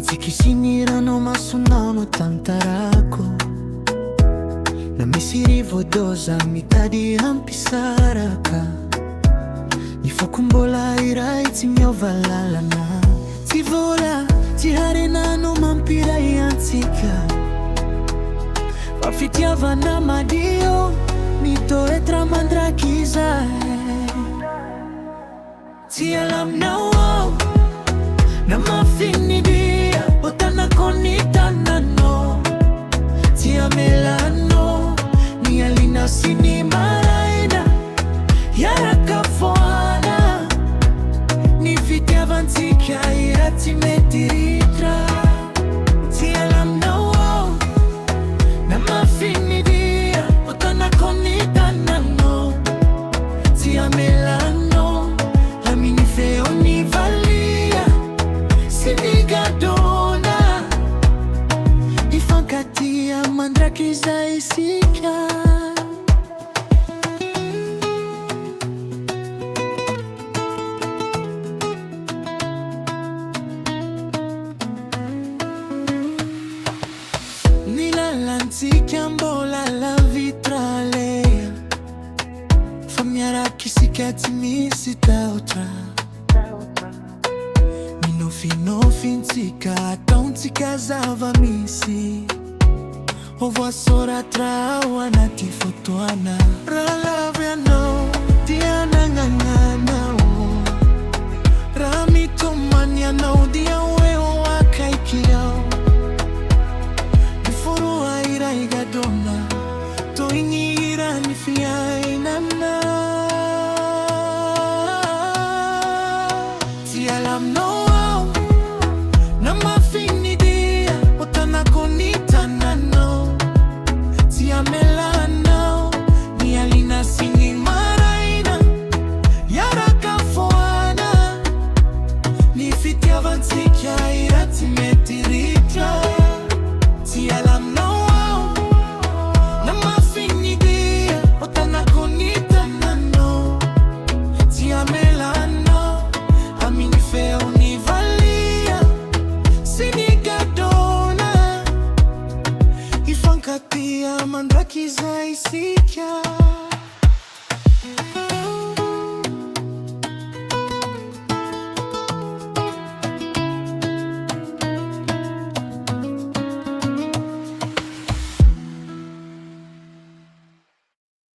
Ntsikisinirano masonao no tantarako, na misy rivodô za mitady hampisaraka. Ny foko mbola iray tsy miova lalana, tsy vola tsy harenano mampiray antsika. Fa fitiavana madio mitoetra mandraky izahay. Tsy alaminao na mafinidia botanako ny tananao. Tsy amelano ny alina sy ny maraina, iaraka foana. Ny fitiavantsika iratsy mety ritra. Tsy alaminao na mafinidia botanako ny tananao. Tsy amelano laminy feo ny valia sy ny gadona. Ifankatia mandraky izay isika. Ny lalantsika mbola lavitralea, fa miaraky isika tsy misy tahotra. Minofinofintsika ataontsika zava-misy, ho voasoratra ao anaty fotoana. Raha lavy anao dia anagnananao, raha mitomany anao dia hoe ho akaiky ao. Ny foroa iray gadona toy ny hira ny fiainana. Tsy alaminao na mafinidia botanako ny tananao. Tsy amelanao ny alina sy ny maraina, iaraka foana. Ny fitiavantsika iratsy mety